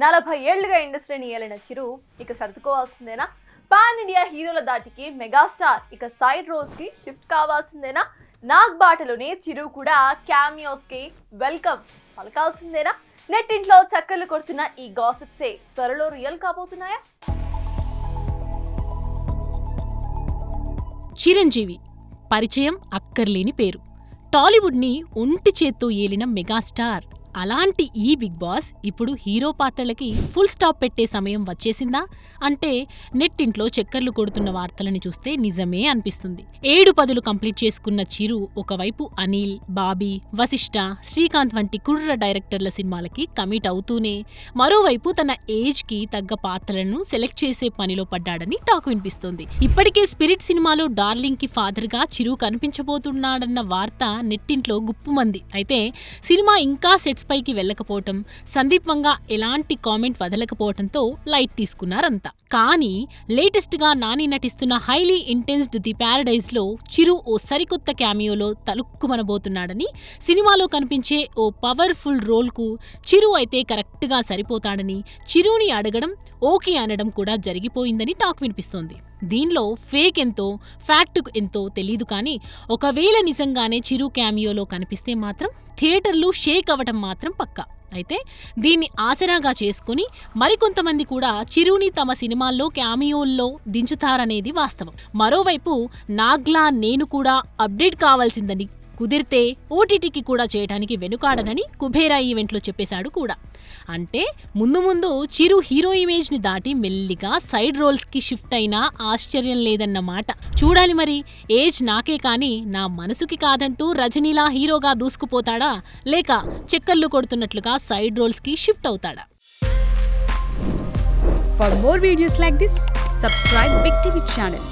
40 ఏళ్లుగా ఇండస్ట్రీని ఏలిన చిరు ఇక సర్దుకోవాల్సిందేనా? పాన్ ఇండియా హీరోల దాటికి మెగాస్టార్ ఇక సైడ్ రోల్స్ కి షిఫ్ట్ కావాల్సిందేనా? నాగ్ బాటలోనే చిరు కూడా క్యామియోస్ కి వెల్కమ్ పలకాల్సిందేనా? నెట్టింట్లో చక్కర్లు కొడుతున్న ఈ గాసిప్సే త్వరలో రియల్ కాబోతున్నాయా? చిరంజీవి పరిచయం అక్కర్లేని పేరు. టాలీవుడ్ని ఒంటి చేత్తో ఏలిన మెగాస్టార్. అలాంటి ఈ బిగ్ బాస్ ఇప్పుడు హీరో పాత్రలకి ఫుల్ స్టాప్ పెట్టే సమయం వచ్చేసిందా అంటే నెట్టింట్లో చక్కర్లు కొడుతున్న వార్తలని చూస్తే నిజమే అనిపిస్తుంది. 7 పదులు కంప్లీట్ చేసుకున్న చిరు ఒకవైపు అనిల్, బాబీ, వశిష్ఠ, శ్రీకాంత్ వంటి కుర్ర డైరెక్టర్ల సినిమాలకి కమిట్ అవుతూనే మరోవైపు తన ఏజ్ కి తగ్గ పాత్రలను సెలెక్ట్ చేసే పనిలో పడ్డాడని టాక్ వినిపిస్తోంది. ఇప్పటికే స్పిరిట్ సినిమాలో డార్లింగ్ కి ఫాదర్ గా చిరు కనిపించబోతున్నాడన్న వార్త నెట్టింట్లో గుప్పుమంది. అయితే సినిమా ఇంకా సెట్స్ పైకి వెళ్లకపోవటం, సందీప్ వంగ ఎలాంటి కామెంట్ వదలకపోవటంతో లైట్ తీసుకున్నారంతా. కానీ లేటెస్ట్ గా నాని నటిస్తున్న హైలీ ఇంటెన్స్డ్ ది ప్యారడైజ్ లో చిరు ఓ సరికొత్త క్యామియోలో తలుక్కుమనబోతున్నాడని, సినిమాలో కనిపించే ఓ పవర్ఫుల్ రోల్ కు చిరు అయితే కరెక్ట్ గా సరిపోతాడని చిరుని అడగడం, ఓకే అనడం కూడా జరిగిపోయిందని టాక్ వినిపిస్తోంది. దీనిలో ఫేక్ ఎంతో ఫ్యాక్ట్ ఎంతో తెలీదు కానీ ఒకవేళ నిజంగానే చిరు క్యామియోలో కనిపిస్తే మాత్రం థియేటర్లు షేక్ అవ్వటం మాత్రం పక్కా. అయితే దీన్ని ఆసరాగా చేసుకుని మరికొంతమంది కూడా చిరుని తమ సినిమాల్లో క్యామియోల్లో దించుతారనేది వాస్తవం. మరోవైపు నాగ్లా నేను కూడా అప్డేట్ కావాల్సిందని, కుదిరితే ఓటీటీకి కూడా చేయడానికి వెనుకాడనని కుబేరా ఈవెంట్లో చెప్పేశాడు కూడా. అంటే ముందు ముందు చిరు హీరో ఇమేజ్ ని దాటి మెల్లిగా సైడ్ రోల్స్ కి షిఫ్ట్ అయినా ఆశ్చర్యం లేదన్నమాట. చూడాలి మరి, ఏజ్ నాకే కానీ నా మనసుకి కాదంటూ రజనీలా హీరోగా దూసుకుపోతాడా, లేక చక్కర్లు కొడుతున్నట్లుగా సైడ్ రోల్స్ కి షిఫ్ట్ అవుతాడా? For more videos like this, subscribe Big TV channel.